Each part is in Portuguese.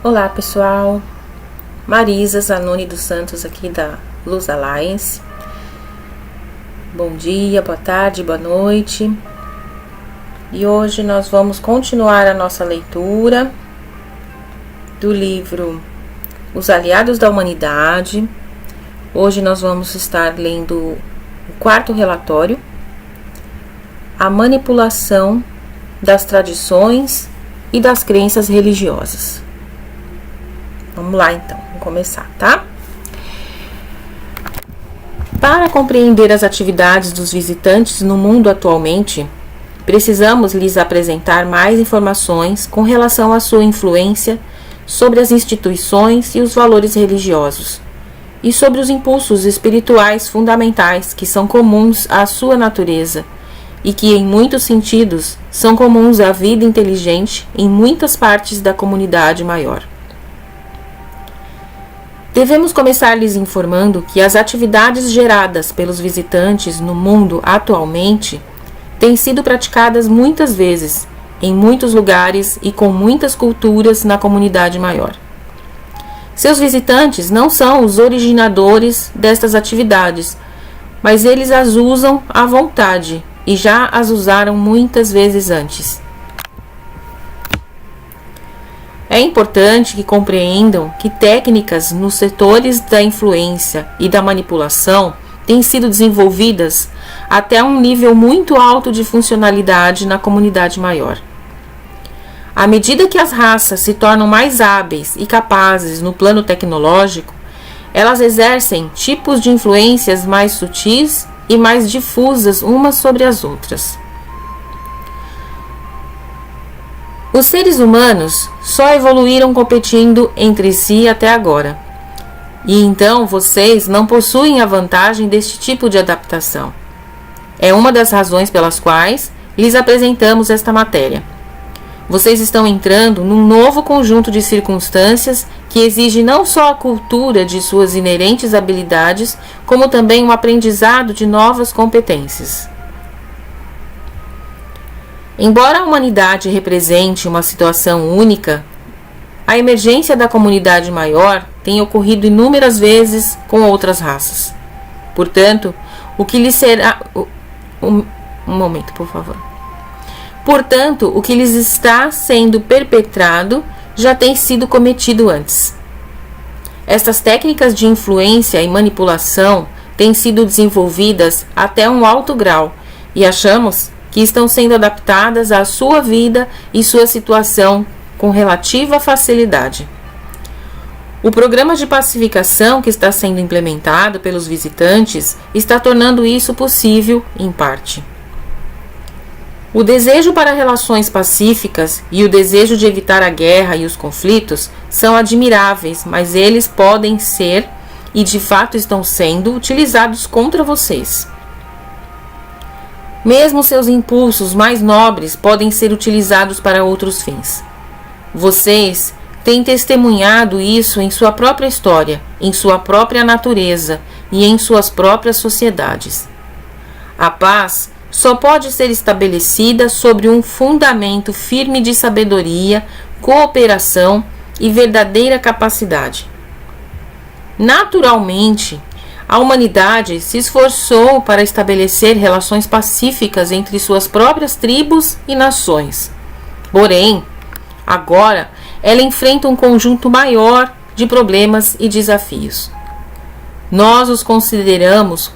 Olá pessoal, Marisa Zanoni dos Santos aqui da Luz Alliance. Bom dia, boa tarde, boa noite. E hoje nós vamos continuar a nossa leitura do livro Os Aliados da Humanidade. Hoje nós vamos estar lendo o quarto relatório, a manipulação das tradições e das crenças religiosas. Vamos lá então, vamos começar, tá? Para compreender as atividades dos visitantes no mundo atualmente, precisamos lhes apresentar mais informações com relação à sua influência sobre as instituições e os valores religiosos, e sobre os impulsos espirituais fundamentais que são comuns à sua natureza e que, em muitos sentidos, são comuns à vida inteligente em muitas partes da comunidade maior. Devemos começar lhes informando que as atividades geradas pelos visitantes no mundo atualmente têm sido praticadas muitas vezes, em muitos lugares e com muitas culturas na comunidade maior. Seus visitantes não são os originadores destas atividades, mas eles as usam à vontade e já as usaram muitas vezes antes. É importante que compreendam que técnicas nos setores da influência e da manipulação têm sido desenvolvidas até um nível muito alto de funcionalidade na comunidade maior. À medida que as raças se tornam mais hábeis e capazes no plano tecnológico, elas exercem tipos de influências mais sutis e mais difusas umas sobre as outras. Os seres humanos só evoluíram competindo entre si até agora. E então vocês não possuem a vantagem deste tipo de adaptação. É uma das razões pelas quais lhes apresentamos esta matéria. Vocês estão entrando num novo conjunto de circunstâncias que exige não só a cultura de suas inerentes habilidades, como também um aprendizado de novas competências. Embora a humanidade represente uma situação única, a emergência da comunidade maior tem ocorrido inúmeras vezes com outras raças. Portanto, o que lhes será... Um momento, por favor. Portanto, o que lhes está sendo perpetrado já tem sido cometido antes. Estas técnicas de influência e manipulação têm sido desenvolvidas até um alto grau e achamos que estão sendo adaptadas à sua vida e sua situação com relativa facilidade. O programa de pacificação que está sendo implementado pelos visitantes está tornando isso possível, em parte. O desejo para relações pacíficas e o desejo de evitar a guerra e os conflitos são admiráveis, mas eles podem ser, e de fato estão sendo, utilizados contra vocês. Mesmo seus impulsos mais nobres podem ser utilizados para outros fins. Vocês têm testemunhado isso em sua própria história, em sua própria natureza e em suas próprias sociedades. A paz só pode ser estabelecida sobre um fundamento firme de sabedoria, cooperação e verdadeira capacidade. Naturalmente, a humanidade se esforçou para estabelecer relações pacíficas entre suas próprias tribos e nações. Porém, agora ela enfrenta um conjunto maior de problemas e desafios. Nós os consideramos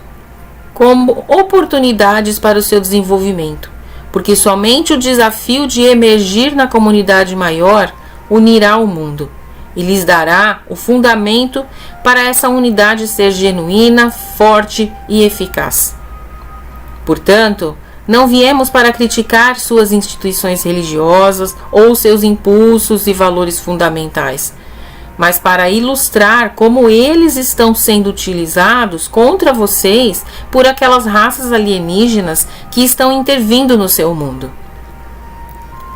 como oportunidades para o seu desenvolvimento, porque somente o desafio de emergir na comunidade maior unirá o mundo e lhes dará o fundamento para essa unidade ser genuína, forte e eficaz. Portanto, não viemos para criticar suas instituições religiosas ou seus impulsos e valores fundamentais, mas para ilustrar como eles estão sendo utilizados contra vocês por aquelas raças alienígenas que estão intervindo no seu mundo.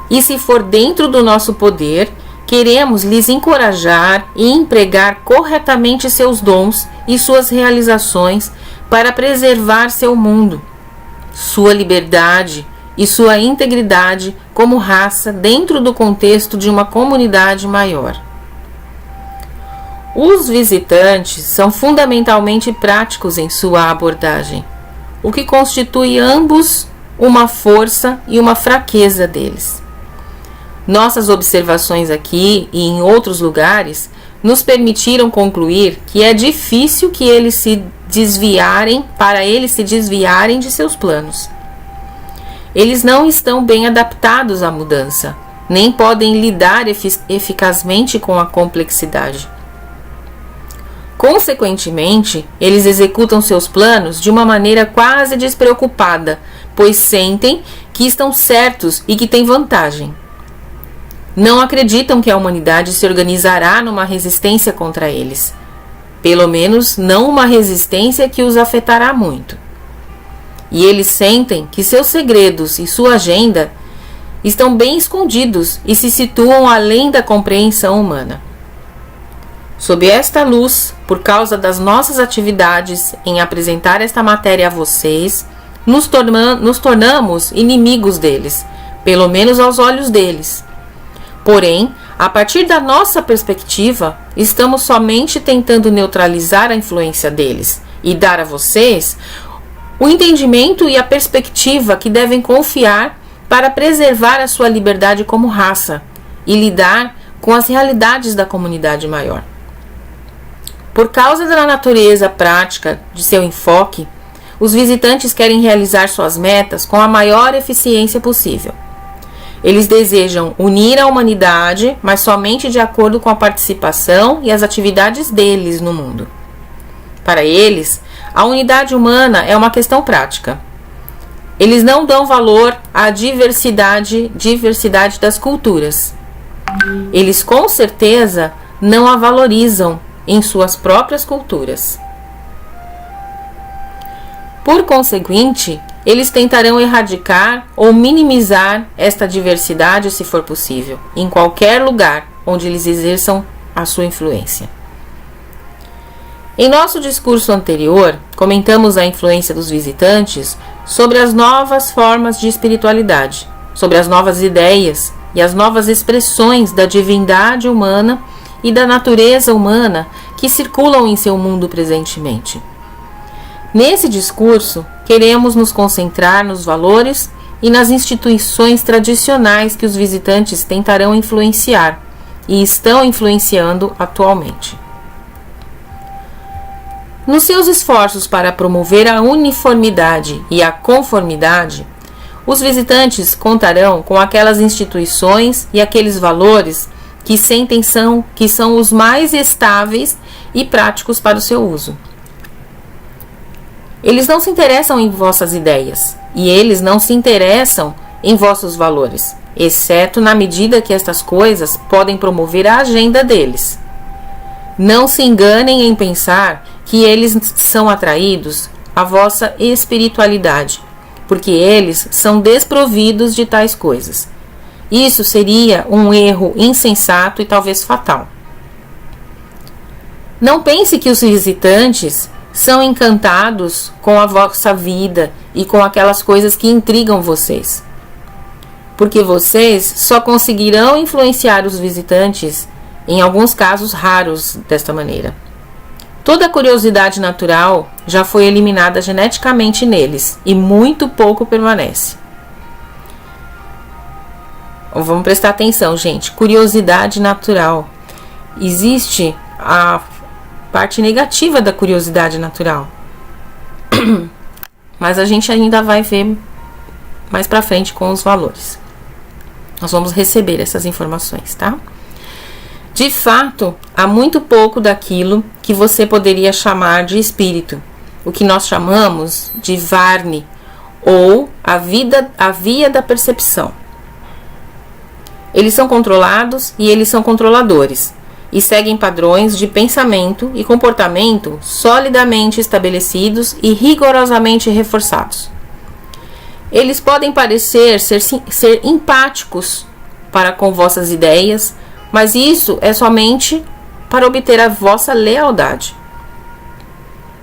E se for dentro do nosso poder, queremos lhes encorajar e empregar corretamente seus dons e suas realizações para preservar seu mundo, sua liberdade e sua integridade como raça dentro do contexto de uma comunidade maior. Os visitantes são fundamentalmente práticos em sua abordagem, o que constitui ambos uma força e uma fraqueza deles. Nossas observações aqui e em outros lugares nos permitiram concluir que é difícil que eles se desviarem de seus planos. Eles não estão bem adaptados à mudança, nem podem lidar eficazmente com a complexidade. Consequentemente, eles executam seus planos de uma maneira quase despreocupada, pois sentem que estão certos e que têm vantagem. Não acreditam que a humanidade se organizará numa resistência contra eles. Pelo menos não uma resistência que os afetará muito. E eles sentem que seus segredos e sua agenda estão bem escondidos e se situam além da compreensão humana. Sob esta luz, por causa das nossas atividades em apresentar esta matéria a vocês, nos tornamos inimigos deles, pelo menos aos olhos deles. Porém, a partir da nossa perspectiva, estamos somente tentando neutralizar a influência deles e dar a vocês o entendimento e a perspectiva que devem confiar para preservar a sua liberdade como raça e lidar com as realidades da comunidade maior. Por causa da natureza prática de seu enfoque, os visitantes querem realizar suas metas com a maior eficiência possível. Eles desejam unir a humanidade, mas somente de acordo com a participação e as atividades deles no mundo. Para eles, a unidade humana é uma questão prática. Eles não dão valor à diversidade das culturas. Eles com certeza não a valorizam em suas próprias culturas. Por conseguinte, eles tentarão erradicar ou minimizar esta diversidade se for possível, em qualquer lugar onde eles exerçam a sua influência. Em nosso discurso anterior, comentamos a influência dos visitantes sobre as novas formas de espiritualidade, sobre as novas ideias e as novas expressões da divindade humana e da natureza humana que circulam em seu mundo presentemente. Nesse discurso, queremos nos concentrar nos valores e nas instituições tradicionais que os visitantes tentarão influenciar e estão influenciando atualmente. Nos seus esforços para promover a uniformidade e a conformidade, os visitantes contarão com aquelas instituições e aqueles valores que sentem que são os mais estáveis e práticos para o seu uso. Eles não se interessam em vossas ideias, e eles não se interessam em vossos valores, exceto na medida que estas coisas podem promover a agenda deles. Não se enganem em pensar que eles são atraídos à vossa espiritualidade, porque eles são desprovidos de tais coisas. Isso seria um erro insensato e talvez fatal. Não pense que os visitantes são encantados com a vossa vida e com aquelas coisas que intrigam vocês, porque vocês só conseguirão influenciar os visitantes em alguns casos raros desta maneira. Toda a curiosidade natural já foi eliminada geneticamente neles e muito pouco permanece. Vamos prestar atenção, gente. Curiosidade natural. Existe a parte negativa da curiosidade natural. Mas a gente ainda vai ver mais pra frente com os valores. Nós vamos receber essas informações, tá? De fato, há muito pouco daquilo que você poderia chamar de espírito, o que nós chamamos de Varni, ou a via da percepção. Eles são controlados e eles são controladores, e seguem padrões de pensamento e comportamento solidamente estabelecidos e rigorosamente reforçados. Eles podem parecer ser empáticos para com vossas ideias, mas isso é somente para obter a vossa lealdade.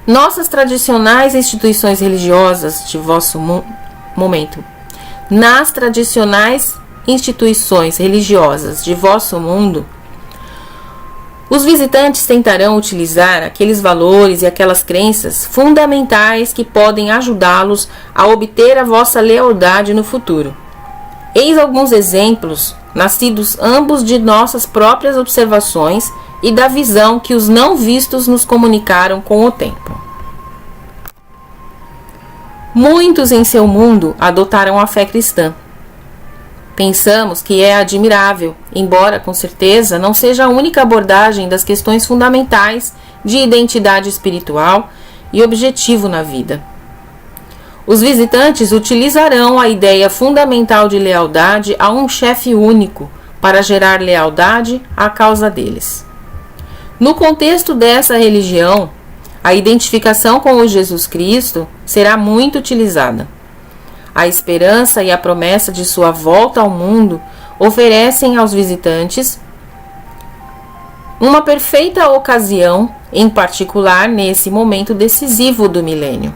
Nossas tradicionais instituições religiosas de vosso momento. Nas tradicionais instituições religiosas de vosso mundo, Os visitantes tentarão utilizar aqueles valores e aquelas crenças fundamentais que podem ajudá-los a obter a vossa lealdade no futuro. Eis alguns exemplos, nascidos ambos de nossas próprias observações e da visão que os não vistos nos comunicaram com o tempo. Muitos em seu mundo adotaram a fé cristã. Pensamos que é admirável, embora com certeza não seja a única abordagem das questões fundamentais de identidade espiritual e objetivo na vida. Os visitantes utilizarão a ideia fundamental de lealdade a um chefe único para gerar lealdade à causa deles. No contexto dessa religião, a identificação com o Jesus Cristo será muito utilizada. A esperança e a promessa de sua volta ao mundo oferecem aos visitantes uma perfeita ocasião, em particular nesse momento decisivo do milênio.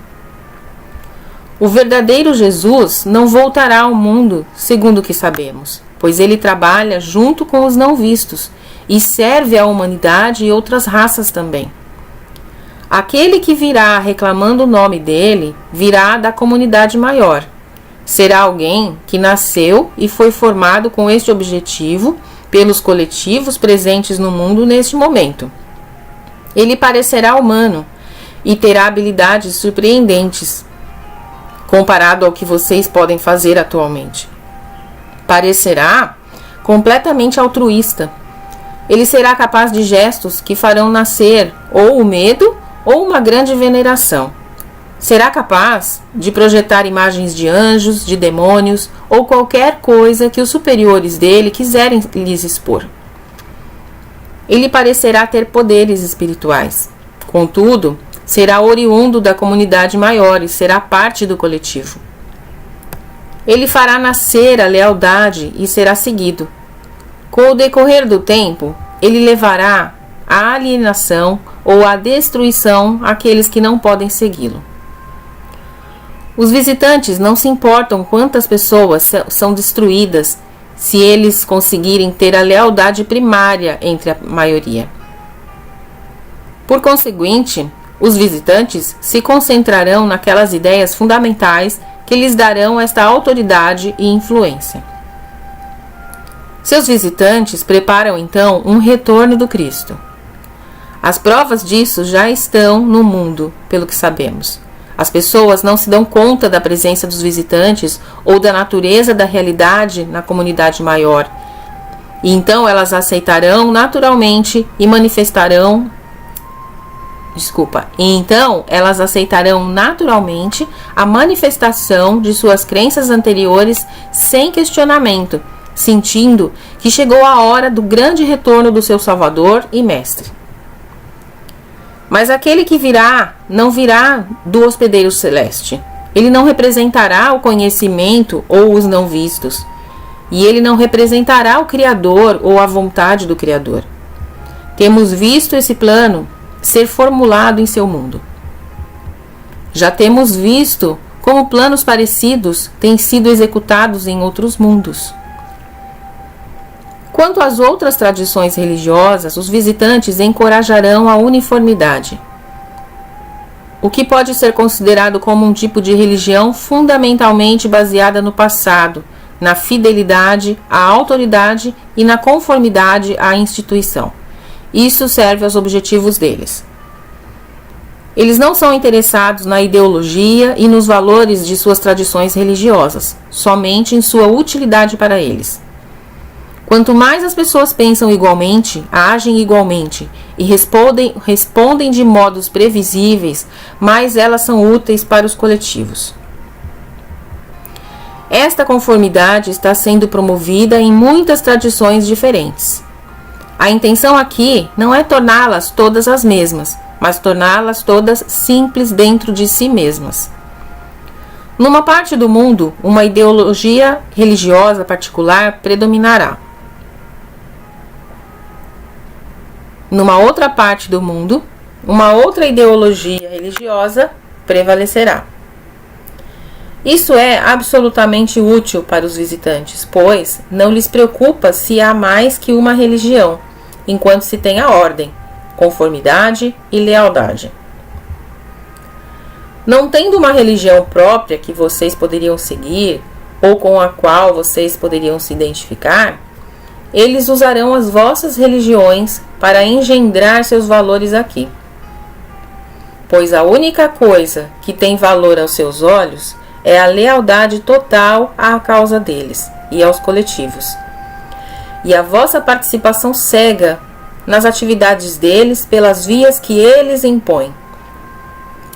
O verdadeiro Jesus não voltará ao mundo, segundo o que sabemos, pois ele trabalha junto com os não vistos e serve à humanidade e outras raças também. Aquele que virá reclamando o nome dele virá da comunidade maior. Será alguém que nasceu e foi formado com este objetivo pelos coletivos presentes no mundo neste momento. Ele parecerá humano e terá habilidades surpreendentes comparado ao que vocês podem fazer atualmente. Parecerá completamente altruísta. Ele será capaz de gestos que farão nascer ou o medo ou uma grande veneração. Será capaz de projetar imagens de anjos, de demônios ou qualquer coisa que os superiores dele quiserem lhes expor. Ele parecerá ter poderes espirituais. Contudo, será oriundo da comunidade maior e será parte do coletivo. Ele fará nascer a lealdade e será seguido. Com o decorrer do tempo, ele levará à alienação ou à destruição aqueles que não podem segui-lo. Os visitantes não se importam quantas pessoas são destruídas se eles conseguirem ter a lealdade primária entre a maioria. Por conseguinte, os visitantes se concentrarão naquelas ideias fundamentais que lhes darão esta autoridade e influência. Seus visitantes preparam então um retorno do Cristo. As provas disso já estão no mundo, pelo que sabemos. As pessoas não se dão conta da presença dos visitantes ou da natureza da realidade na comunidade maior. E então elas aceitarão naturalmente e manifestarão. Então elas aceitarão naturalmente a manifestação de suas crenças anteriores sem questionamento, sentindo que chegou a hora do grande retorno do seu Salvador e Mestre. Mas aquele que virá, não virá do hospedeiro celeste. Ele não representará o conhecimento ou os não vistos. E ele não representará o Criador ou a vontade do Criador. Temos visto esse plano ser formulado em seu mundo. Já temos visto como planos parecidos têm sido executados em outros mundos. Quanto às outras tradições religiosas, os visitantes encorajarão a uniformidade, o que pode ser considerado como um tipo de religião fundamentalmente baseada no passado, na fidelidade à autoridade e na conformidade à instituição. Isso serve aos objetivos deles. Eles não são interessados na ideologia e nos valores de suas tradições religiosas, somente em sua utilidade para eles. Quanto mais as pessoas pensam igualmente, agem igualmente e respondem de modos previsíveis, mais elas são úteis para os coletivos. Esta conformidade está sendo promovida em muitas tradições diferentes. A intenção aqui não é torná-las todas as mesmas, mas torná-las todas simples dentro de si mesmas. Numa parte do mundo, uma ideologia religiosa particular predominará. Numa outra parte do mundo, uma outra ideologia religiosa prevalecerá. Isso é absolutamente útil para os visitantes, pois não lhes preocupa se há mais que uma religião, enquanto se tem a ordem, conformidade e lealdade. Não tendo uma religião própria que vocês poderiam seguir ou com a qual vocês poderiam se identificar, eles usarão as vossas religiões para engendrar seus valores aqui. Pois a única coisa que tem valor aos seus olhos é a lealdade total à causa deles e aos coletivos, e a vossa participação cega nas atividades deles pelas vias que eles impõem.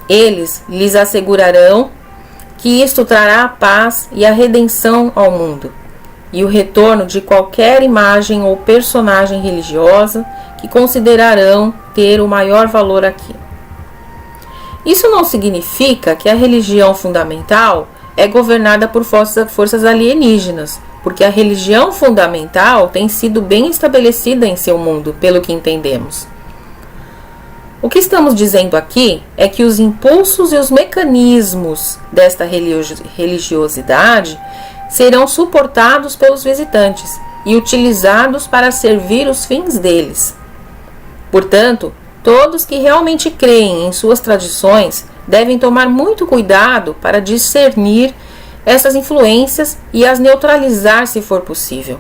Eles lhes assegurarão que isto trará a paz e a redenção ao mundo, e o retorno de qualquer imagem ou personagem religiosa que considerarão ter o maior valor aqui. Isso não significa que a religião fundamental é governada por forças alienígenas, porque a religião fundamental tem sido bem estabelecida em seu mundo, pelo que entendemos. O que estamos dizendo aqui é que os impulsos e os mecanismos desta religiosidade serão suportados pelos visitantes e utilizados para servir os fins deles. Portanto, todos que realmente creem em suas tradições devem tomar muito cuidado para discernir essas influências e as neutralizar se for possível.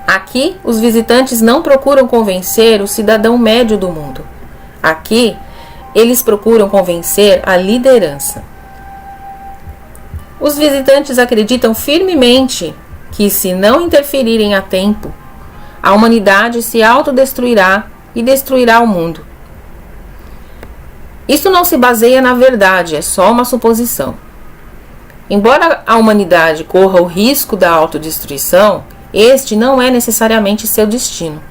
Aqui, os visitantes não procuram convencer o cidadão médio do mundo. Aqui, eles procuram convencer a liderança. Os visitantes acreditam firmemente que, se não interferirem a tempo, a humanidade se autodestruirá e destruirá o mundo. Isso não se baseia na verdade, é só uma suposição. Embora a humanidade corra o risco da autodestruição, este não é necessariamente seu destino.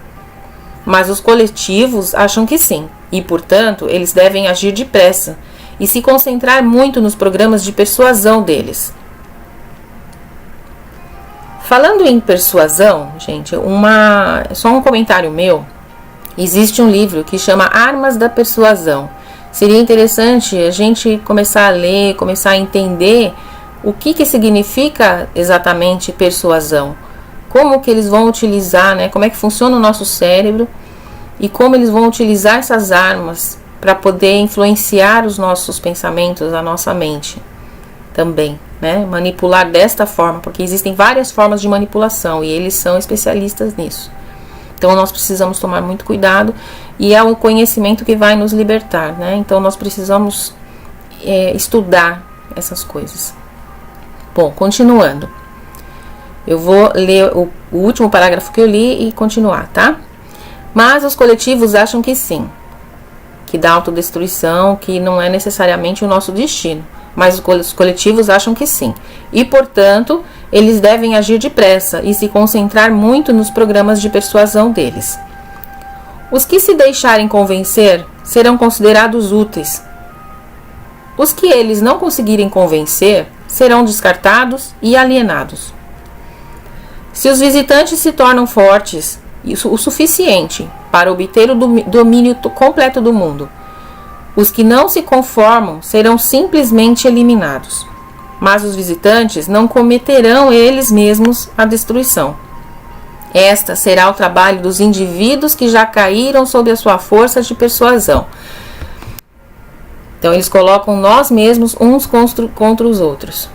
Mas os coletivos acham que sim, e, portanto, eles devem agir depressa e se concentrar muito nos programas de persuasão deles. Falando em persuasão, gente, só um comentário meu. Existe um livro que chama Armas da Persuasão. Seria interessante a gente começar a ler, começar a entender o que significa exatamente persuasão. Como que eles vão utilizar, né? Como é que funciona o nosso cérebro e como eles vão utilizar essas armas para poder influenciar os nossos pensamentos, a nossa mente também, né? Manipular desta forma, porque existem várias formas de manipulação e eles são especialistas nisso. Então nós precisamos tomar muito cuidado e é o conhecimento que vai nos libertar, né? Então nós precisamos estudar essas coisas. Bom, continuando. Eu vou ler o último parágrafo que eu li e continuar, tá? Mas os coletivos acham que sim, que dá autodestruição, que não é necessariamente o nosso destino. Mas os coletivos acham que sim. E, portanto, eles devem agir depressa e se concentrar muito nos programas de persuasão deles. Os que se deixarem convencer serão considerados úteis. Os que eles não conseguirem convencer serão descartados e alienados. Se os visitantes se tornam fortes o suficiente para obter o domínio completo do mundo, os que não se conformam serão simplesmente eliminados. Mas os visitantes não cometerão eles mesmos a destruição. Esta será o trabalho dos indivíduos que já caíram sob a sua força de persuasão. Então eles colocam nós mesmos uns contra os outros.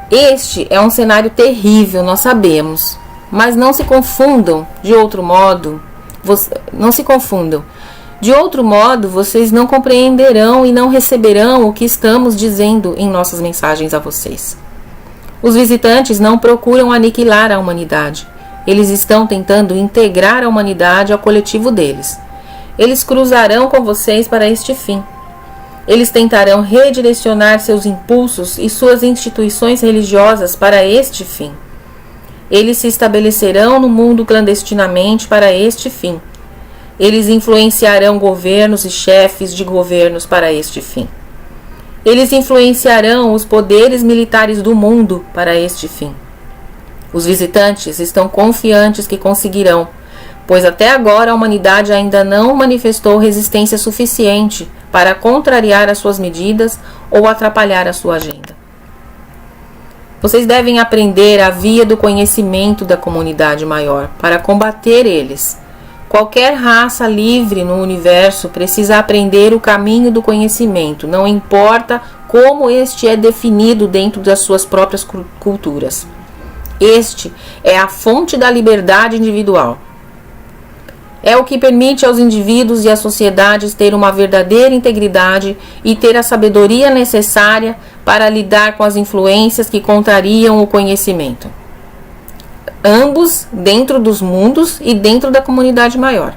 Este é um cenário terrível, nós sabemos, mas não se confundam de outro modo. Não se confundam. De outro modo, vocês não compreenderão e não receberão o que estamos dizendo em nossas mensagens a vocês. Os visitantes não procuram aniquilar a humanidade. Eles estão tentando integrar a humanidade ao coletivo deles. Eles cruzarão com vocês para este fim. Eles tentarão redirecionar seus impulsos e suas instituições religiosas para este fim. Eles se estabelecerão no mundo clandestinamente para este fim. Eles influenciarão governos e chefes de governos para este fim. Eles influenciarão os poderes militares do mundo para este fim. Os visitantes estão confiantes que conseguirão, pois até agora a humanidade ainda não manifestou resistência suficiente para contrariar as suas medidas ou atrapalhar a sua agenda. Vocês devem aprender a via do conhecimento da comunidade maior para combater eles. Qualquer raça livre no universo precisa aprender o caminho do conhecimento, não importa como este é definido dentro das suas próprias culturas. Este é a fonte da liberdade individual. É o que permite aos indivíduos e às sociedades ter uma verdadeira integridade e ter a sabedoria necessária para lidar com as influências que contrariam o conhecimento. Ambos dentro dos mundos e dentro da comunidade maior.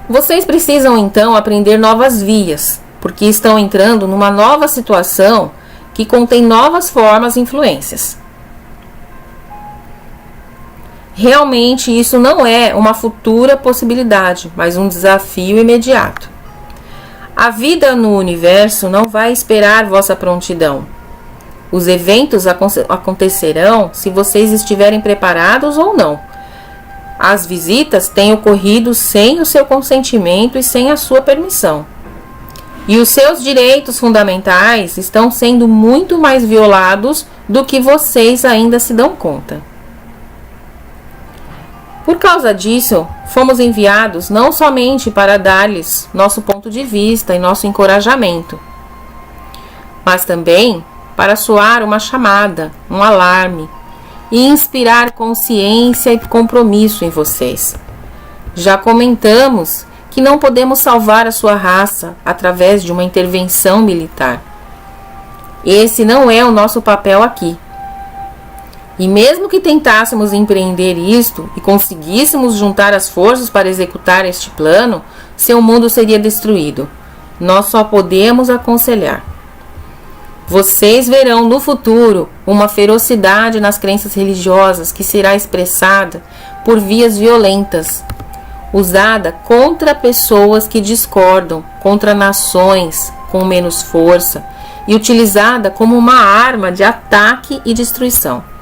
Vocês precisam então aprender novas vias, porque estão entrando numa nova situação que contém novas formas e influências. Realmente isso não é uma futura possibilidade, mas um desafio imediato. A vida no universo não vai esperar vossa prontidão. Os eventos acontecerão se vocês estiverem preparados ou não. As visitas têm ocorrido sem o seu consentimento e sem a sua permissão. E os seus direitos fundamentais estão sendo muito mais violados do que vocês ainda se dão conta. Por causa disso, fomos enviados não somente para dar-lhes nosso ponto de vista e nosso encorajamento, mas também para soar uma chamada, um alarme e inspirar consciência e compromisso em vocês. Já comentamos que não podemos salvar a sua raça através de uma intervenção militar. Esse não é o nosso papel aqui. E mesmo que tentássemos empreender isto e conseguíssemos juntar as forças para executar este plano, seu mundo seria destruído. Nós só podemos aconselhar. Vocês verão no futuro uma ferocidade nas crenças religiosas que será expressada por vias violentas, usada contra pessoas que discordam, contra nações com menos força e utilizada como uma arma de ataque e destruição.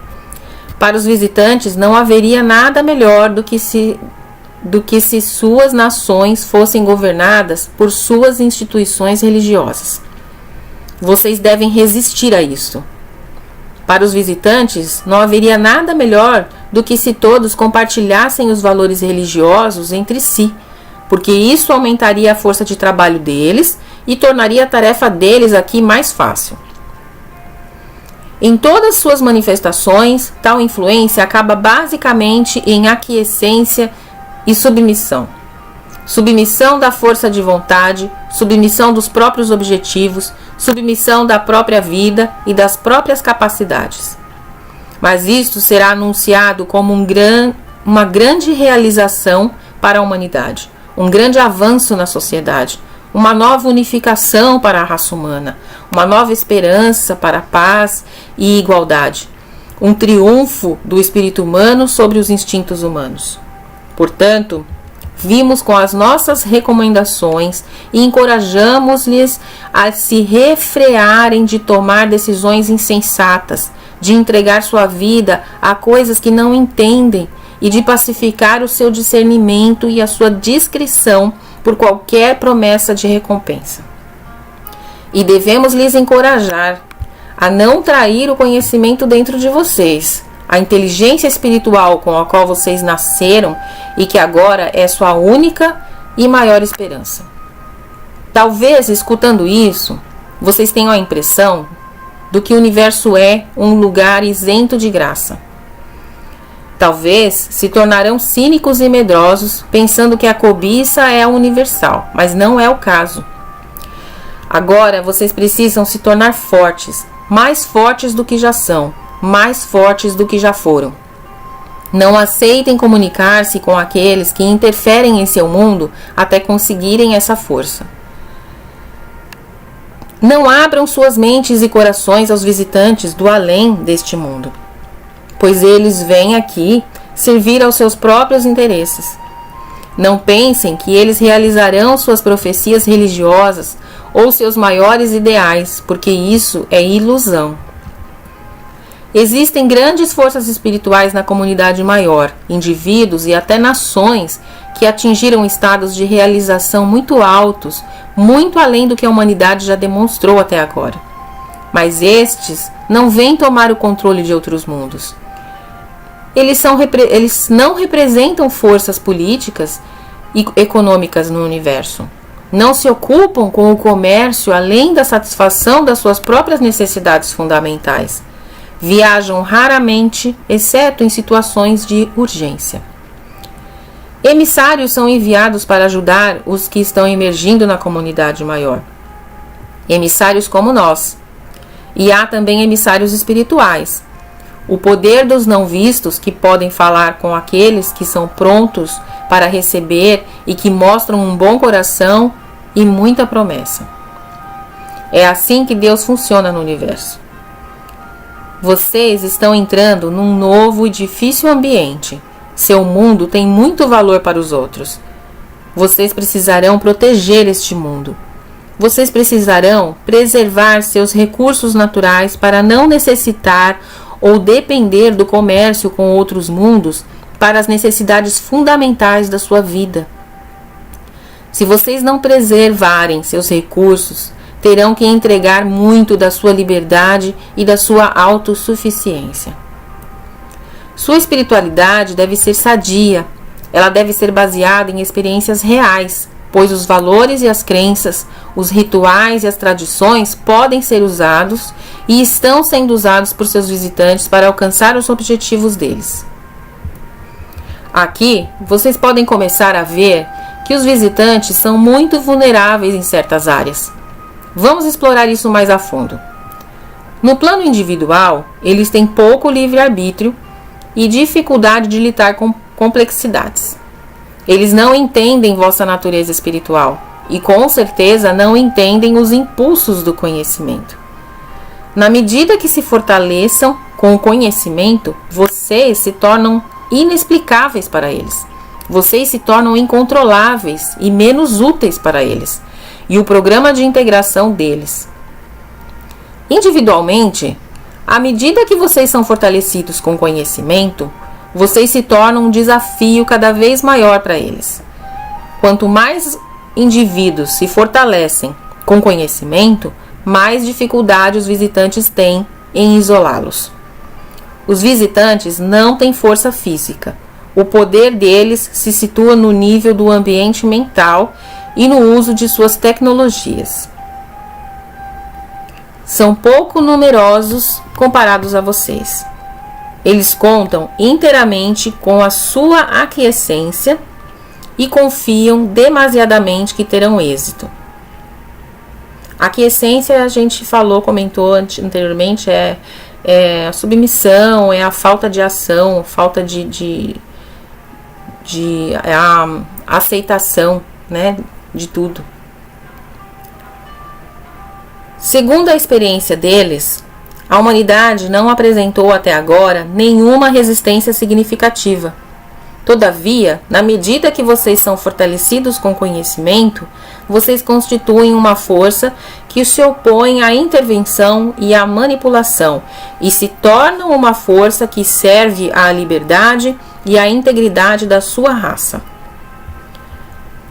Para os visitantes não haveria nada melhor do que se suas nações fossem governadas por suas instituições religiosas. Vocês devem resistir a isso. Para os visitantes não haveria nada melhor do que se todos compartilhassem os valores religiosos entre si, porque isso aumentaria a força de trabalho deles e tornaria a tarefa deles aqui mais fácil. Em todas suas manifestações, tal influência acaba basicamente em aquiescência e submissão. Submissão da força de vontade, submissão dos próprios objetivos, submissão da própria vida e das próprias capacidades. Mas isto será anunciado como uma grande realização para a humanidade, um grande avanço na sociedade, uma nova unificação para a raça humana, uma nova esperança para a paz e igualdade, um triunfo do espírito humano sobre os instintos humanos. Portanto, vimos com as nossas recomendações e encorajamos-lhes a se refrearem de tomar decisões insensatas, de entregar sua vida a coisas que não entendem e de pacificar o seu discernimento e a sua discrição por qualquer promessa de recompensa. E devemos lhes encorajar a não trair o conhecimento dentro de vocês, a inteligência espiritual com a qual vocês nasceram e que agora é sua única e maior esperança. Talvez, escutando isso, vocês tenham a impressão do que o universo é um lugar isento de graça. Talvez se tornarão cínicos e medrosos, pensando que a cobiça é universal, mas não é o caso. Agora vocês precisam se tornar fortes, mais fortes do que já são, mais fortes do que já foram. Não aceitem comunicar-se com aqueles que interferem em seu mundo até conseguirem essa força. Não abram suas mentes e corações aos visitantes do além deste mundo, pois eles vêm aqui servir aos seus próprios interesses. Não pensem que eles realizarão suas profecias religiosas ou seus maiores ideais, porque isso é ilusão. Existem grandes forças espirituais na comunidade maior, indivíduos e até nações que atingiram estados de realização muito altos, muito além do que a humanidade já demonstrou até agora. mas estes não vêm tomar o controle de outros mundos. Eles não representam forças políticas e econômicas no universo. Não se ocupam com o comércio além da satisfação das suas próprias necessidades fundamentais. Viajam raramente, exceto em situações de urgência. Emissários são enviados para ajudar os que estão emergindo na comunidade maior. Emissários como nós. E há também emissários espirituais. O poder dos não vistos, que podem falar com aqueles que são prontos para receber e que mostram um bom coração e muita promessa. É assim que Deus funciona no universo. Vocês estão entrando num novo e difícil ambiente. Seu mundo tem muito valor para os outros. Vocês precisarão proteger este mundo. Vocês precisarão preservar seus recursos naturais para não necessitar ou depender do comércio com outros mundos para as necessidades fundamentais da sua vida. Se vocês não preservarem seus recursos, terão que entregar muito da sua liberdade e da sua autossuficiência. Sua espiritualidade deve ser sadia. Ela deve ser baseada em experiências reais, pois os valores e as crenças, os rituais e as tradições podem ser usados e estão sendo usados por seus visitantes para alcançar os objetivos deles. Aqui, vocês podem começar a ver que os visitantes são muito vulneráveis em certas áreas. Vamos explorar isso mais a fundo. No plano individual, eles têm pouco livre-arbítrio e dificuldade de lidar com complexidades. Eles não entendem vossa natureza espiritual e com certeza não entendem os impulsos do conhecimento. Na medida que se fortaleçam com o conhecimento, vocês se tornam inexplicáveis para eles. Vocês se tornam incontroláveis e menos úteis para eles e o programa de integração deles. Individualmente, à medida que vocês são fortalecidos com conhecimento, vocês se tornam um desafio cada vez maior para eles. Quanto mais indivíduos se fortalecem com conhecimento, mais dificuldade os visitantes têm em isolá-los. Os visitantes não têm força física. O poder deles se situa no nível do ambiente mental e no uso de suas tecnologias. São pouco numerosos comparados a vocês. Eles contam inteiramente com a sua aquiescência e confiam demasiadamente que terão êxito. Aquiescência, a gente comentou anteriormente, é a submissão, é a falta de ação, falta de a aceitação, né, de tudo. Segundo a experiência deles, a humanidade não apresentou até agora nenhuma resistência significativa. Todavia, na medida que vocês são fortalecidos com conhecimento, vocês constituem uma força que se opõe à intervenção e à manipulação e se tornam uma força que serve à liberdade e à integridade da sua raça.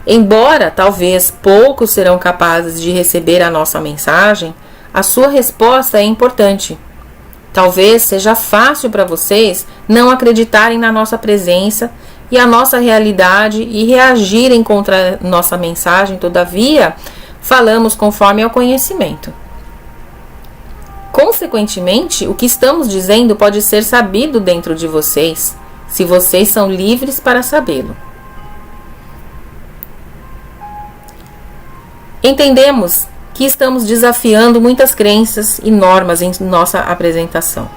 Embora talvez poucos serão capazes de receber a nossa mensagem, a sua resposta é importante. Talvez seja fácil para vocês não acreditarem na nossa presença e a nossa realidade e reagirem contra nossa mensagem, todavia, falamos conforme ao conhecimento. Consequentemente, o que estamos dizendo pode ser sabido dentro de vocês, se vocês são livres para sabê-lo. Entendemos que estamos desafiando muitas crenças e normas em nossa apresentação.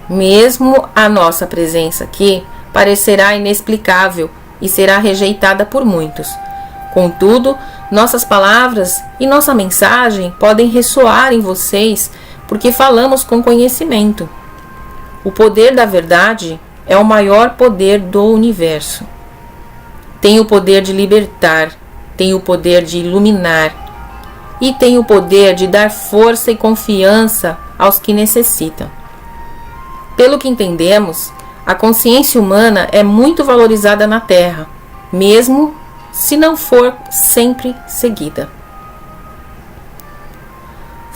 Mesmo a nossa presença aqui parecerá inexplicável e será rejeitada por muitos. Contudo, nossas palavras e nossa mensagem podem ressoar em vocês porque falamos com conhecimento. O poder da verdade é o maior poder do universo. Tem o poder de libertar, tem o poder de iluminar e tem o poder de dar força e confiança aos que necessitam. Pelo que entendemos, a consciência humana é muito valorizada na Terra, mesmo se não for sempre seguida.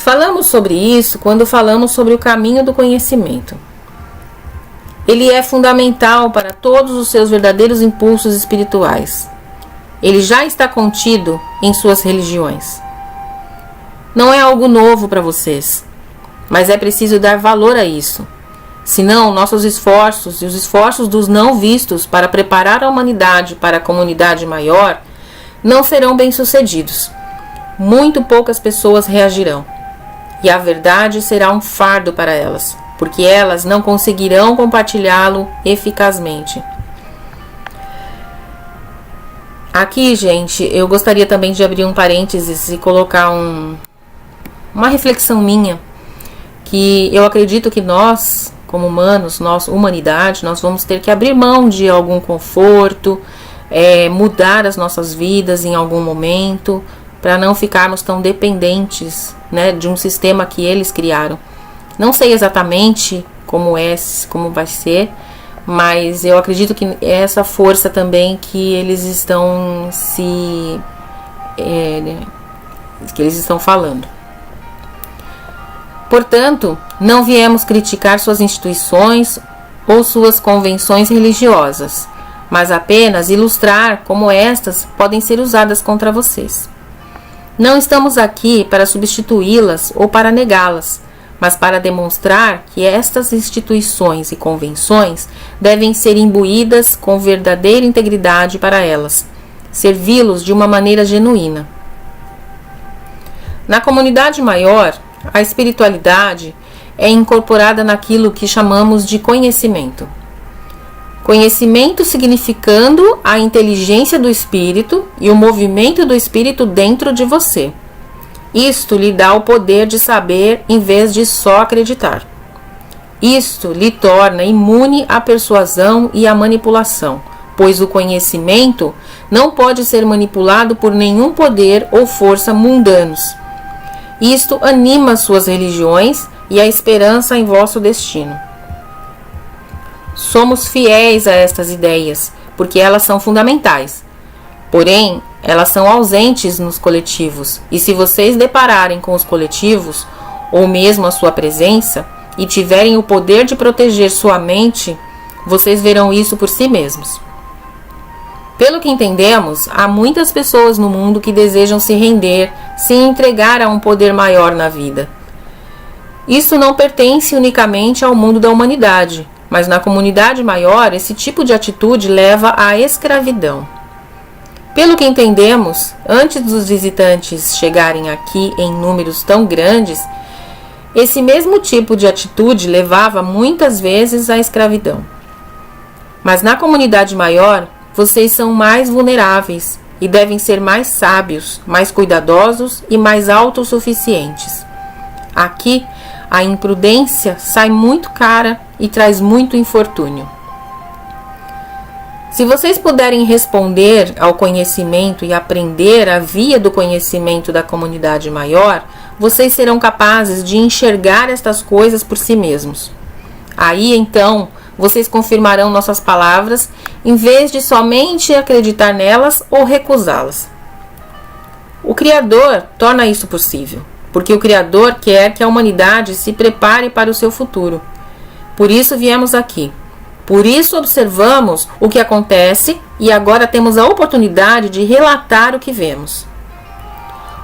Falamos sobre isso quando falamos sobre o caminho do conhecimento. Ele é fundamental para todos os seus verdadeiros impulsos espirituais. Ele já está contido em suas religiões. Não é algo novo para vocês, mas é preciso dar valor a isso. Senão, nossos esforços e os esforços dos não vistos para preparar a humanidade para a comunidade maior não serão bem-sucedidos. Muito poucas pessoas reagirão. E a verdade será um fardo para elas, porque elas não conseguirão compartilhá-lo eficazmente. Aqui, gente, eu gostaria também de abrir um parênteses e colocar uma reflexão minha, que eu acredito que nós, como humanos, humanidade, nós vamos ter que abrir mão de algum conforto, mudar as nossas vidas em algum momento, para não ficarmos tão dependentes, né, de um sistema que eles criaram. Não sei exatamente como vai ser, mas eu acredito que é essa força também que eles estão falando. Portanto, não viemos criticar suas instituições ou suas convenções religiosas, mas apenas ilustrar como estas podem ser usadas contra vocês. Não estamos aqui para substituí-las ou para negá-las, mas para demonstrar que estas instituições e convenções devem ser imbuídas com verdadeira integridade para elas, servi-los de uma maneira genuína. Na comunidade maior, a espiritualidade é incorporada naquilo que chamamos de conhecimento. Conhecimento significando a inteligência do espírito e o movimento do espírito dentro de você. Isto lhe dá o poder de saber em vez de só acreditar. Isto lhe torna imune à persuasão e à manipulação, pois o conhecimento não pode ser manipulado por nenhum poder ou força mundanos. Isto anima suas religiões e a esperança em vosso destino. Somos fiéis a estas ideias, porque elas são fundamentais. Porém, elas são ausentes nos coletivos, e se vocês depararem com os coletivos, ou mesmo a sua presença, e tiverem o poder de proteger sua mente, vocês verão isso por si mesmos. Pelo que entendemos, há muitas pessoas no mundo que desejam se render, se entregar a um poder maior na vida. Isso não pertence unicamente ao mundo da humanidade, mas na comunidade maior, esse tipo de atitude leva à escravidão. Pelo que entendemos, antes dos visitantes chegarem aqui em números tão grandes, esse mesmo tipo de atitude levava muitas vezes à escravidão. Mas na comunidade maior, vocês são mais vulneráveis e devem ser mais sábios, mais cuidadosos e mais autossuficientes. Aqui, a imprudência sai muito cara e traz muito infortúnio. Se vocês puderem responder ao conhecimento e aprender a via do conhecimento da comunidade maior, vocês serão capazes de enxergar estas coisas por si mesmos. Aí, então, vocês confirmarão nossas palavras, em vez de somente acreditar nelas ou recusá-las. O Criador torna isso possível, porque o Criador quer que a humanidade se prepare para o seu futuro. Por isso viemos aqui. Por isso observamos o que acontece e agora temos a oportunidade de relatar o que vemos.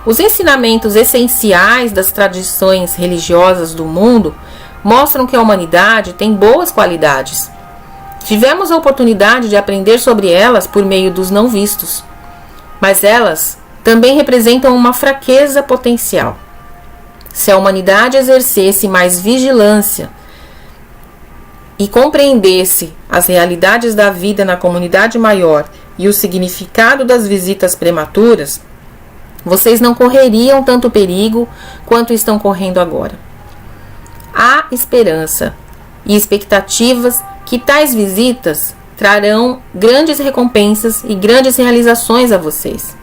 Os ensinamentos essenciais das tradições religiosas do mundo mostram que a humanidade tem boas qualidades. Tivemos a oportunidade de aprender sobre elas por meio dos não vistos, mas elas também representam uma fraqueza potencial. Se a humanidade exercesse mais vigilância e compreendesse as realidades da vida na comunidade maior e o significado das visitas prematuras, vocês não correriam tanto perigo quanto estão correndo agora. Há esperança e expectativas que tais visitas trarão grandes recompensas e grandes realizações a vocês.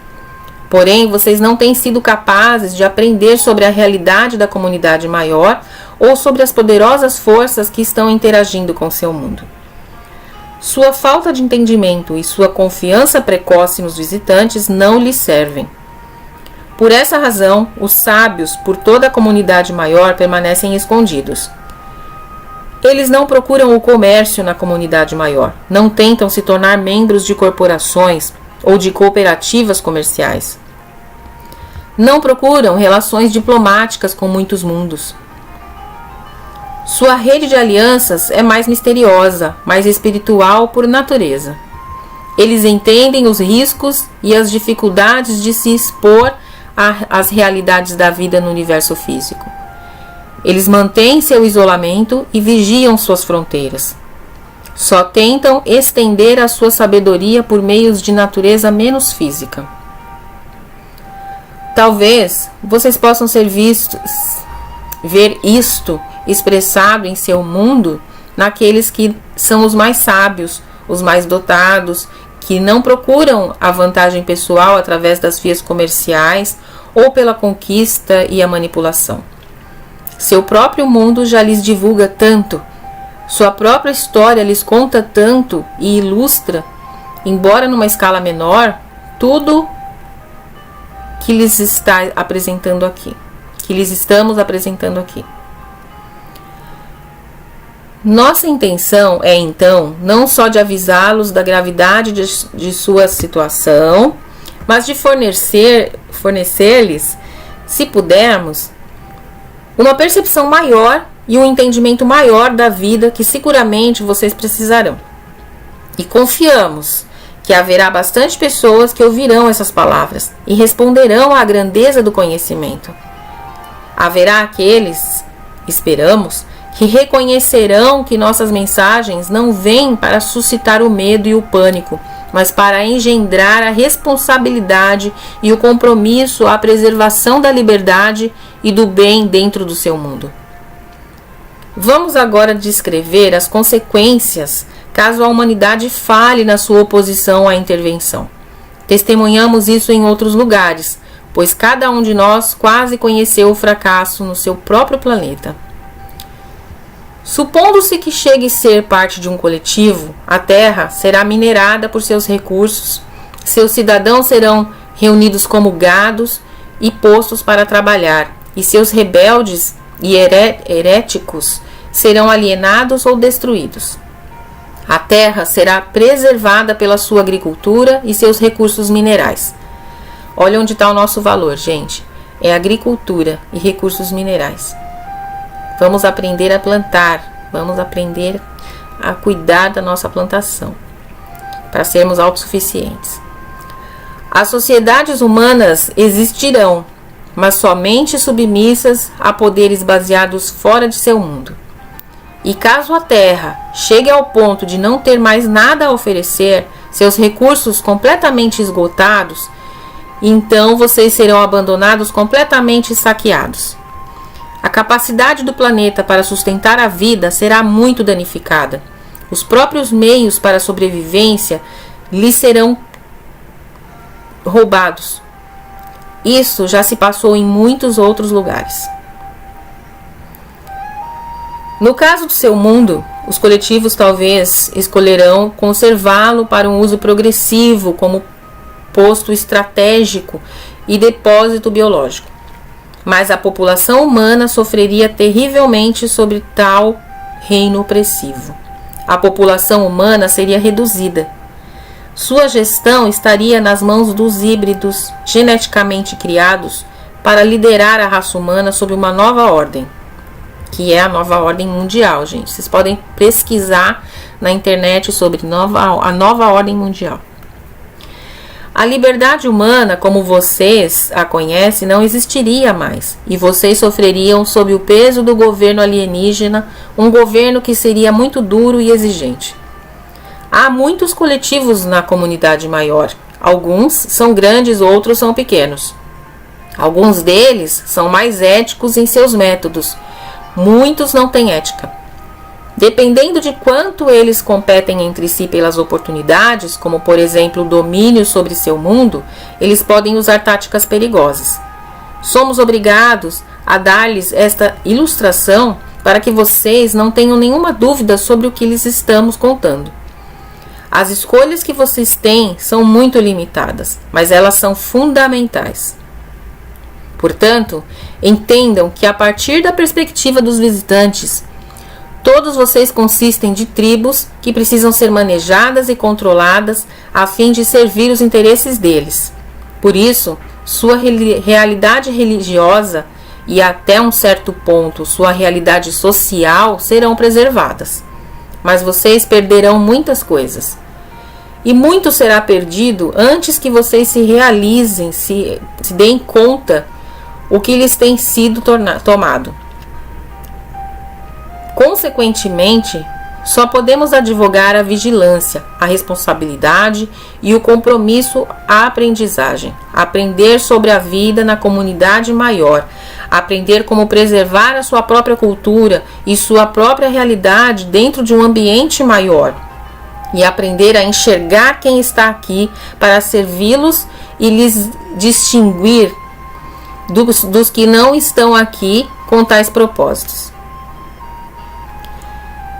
Porém, vocês não têm sido capazes de aprender sobre a realidade da comunidade maior ou sobre as poderosas forças que estão interagindo com seu mundo. Sua falta de entendimento e sua confiança precoce nos visitantes não lhes servem. Por essa razão, os sábios, por toda a comunidade maior, permanecem escondidos. Eles não procuram o comércio na comunidade maior, não tentam se tornar membros de corporações ou de cooperativas comerciais. Não procuram relações diplomáticas com muitos mundos. Sua rede de alianças é mais misteriosa, mais espiritual por natureza. Eles entendem os riscos e as dificuldades de se expor às realidades da vida no universo físico. Eles mantêm seu isolamento e vigiam suas fronteiras. Só tentam estender a sua sabedoria por meios de natureza menos física. Talvez vocês possam ver isto expressado em seu mundo naqueles que são os mais sábios, os mais dotados, que não procuram a vantagem pessoal através das vias comerciais ou pela conquista e a manipulação. Seu próprio mundo já lhes divulga tanto, sua própria história lhes conta tanto e ilustra, embora numa escala menor, tudo que lhes está apresentando aqui, que lhes estamos apresentando aqui. Nossa intenção é, então, não só de avisá-los da gravidade de sua situação, mas de fornecer-lhes, se pudermos, uma percepção maior e um entendimento maior da vida que seguramente vocês precisarão. E confiamos que haverá bastante pessoas que ouvirão essas palavras e responderão à grandeza do conhecimento. Haverá aqueles, esperamos, que reconhecerão que nossas mensagens não vêm para suscitar o medo e o pânico, mas para engendrar a responsabilidade e o compromisso à preservação da liberdade e do bem dentro do seu mundo. Vamos agora descrever as consequências caso a humanidade falhe na sua oposição à intervenção. Testemunhamos isso em outros lugares, pois cada um de nós quase conheceu o fracasso no seu próprio planeta. Supondo-se que chegue a ser parte de um coletivo, a Terra será minerada por seus recursos, seus cidadãos serão reunidos como gados e postos para trabalhar, e seus rebeldes e heréticos serão alienados ou destruídos. A Terra será preservada pela sua agricultura e seus recursos minerais. Olha onde está o nosso valor, gente. É agricultura e recursos minerais. Vamos aprender a plantar, vamos aprender a cuidar da nossa plantação, para sermos autossuficientes. As sociedades humanas existirão, mas somente submissas a poderes baseados fora de seu mundo. E caso a Terra chegue ao ponto de não ter mais nada a oferecer, seus recursos completamente esgotados, então vocês serão abandonados completamente e saqueados. A capacidade do planeta para sustentar a vida será muito danificada. Os próprios meios para a sobrevivência lhes serão roubados. Isso já se passou em muitos outros lugares. No caso do seu mundo, os coletivos talvez escolherão conservá-lo para um uso progressivo como posto estratégico e depósito biológico. Mas a população humana sofreria terrivelmente sobre tal reino opressivo. A população humana seria reduzida. Sua gestão estaria nas mãos dos híbridos geneticamente criados para liderar a raça humana sob uma nova ordem, que é a nova ordem mundial, gente. Vocês podem pesquisar na internet sobre a nova ordem mundial. A liberdade humana, como vocês a conhecem, não existiria mais, e vocês sofreriam sob o peso do governo alienígena, um governo que seria muito duro e exigente. Há muitos coletivos na comunidade maior. Alguns são grandes, outros são pequenos. Alguns deles são mais éticos em seus métodos. Muitos não têm ética. Dependendo de quanto eles competem entre si pelas oportunidades, como por exemplo o domínio sobre seu mundo, eles podem usar táticas perigosas. Somos obrigados a dar-lhes esta ilustração para que vocês não tenham nenhuma dúvida sobre o que lhes estamos contando. As escolhas que vocês têm são muito limitadas, mas elas são fundamentais. Portanto, entendam que a partir da perspectiva dos visitantes, todos vocês consistem de tribos que precisam ser manejadas e controladas a fim de servir os interesses deles. Por isso, sua realidade religiosa e até um certo ponto sua realidade social serão preservadas. Mas vocês perderão muitas coisas. E muito será perdido antes que vocês se realizem, se deem conta o que lhes tem sido tomado. Consequentemente, só podemos advogar a vigilância, a responsabilidade e o compromisso à aprendizagem. Aprender sobre a vida na comunidade maior, aprender como preservar a sua própria cultura e sua própria realidade dentro de um ambiente maior. E aprender a enxergar quem está aqui para servi-los e lhes distinguir dos que não estão aqui com tais propósitos.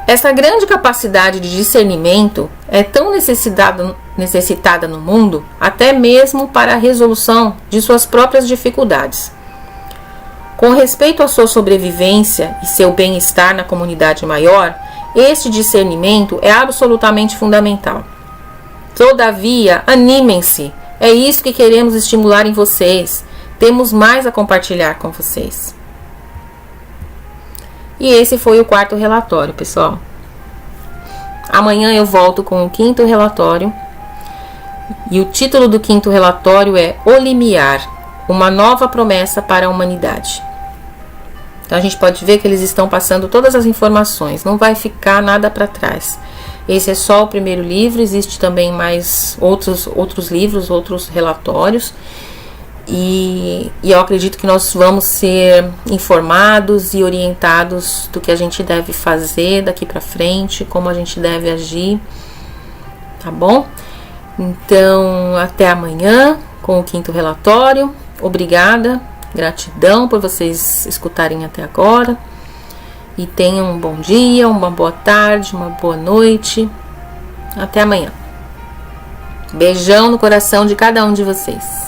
Essa grande capacidade de discernimento é tão necessitada no mundo, até mesmo para a resolução de suas próprias dificuldades. Com respeito à sua sobrevivência e seu bem-estar na comunidade maior, este discernimento é absolutamente fundamental. Todavia, animem-se, é isso que queremos estimular em vocês. Temos mais a compartilhar com vocês. E esse foi o 4º relatório, pessoal. Amanhã eu volto com o 5º relatório. E o título do 5º relatório é O Limiar, uma nova promessa para a humanidade. Então a gente pode ver que eles estão passando todas as informações, não vai ficar nada para trás. Esse é só o primeiro livro, existe também mais outros livros, outros relatórios. E eu acredito que nós vamos ser informados e orientados do que a gente deve fazer daqui para frente, como a gente deve agir, tá bom? Então, até amanhã com o 5º relatório. Obrigada, gratidão por vocês escutarem até agora. E tenham um bom dia, uma boa tarde, uma boa noite. Até amanhã. Beijão no coração de cada um de vocês.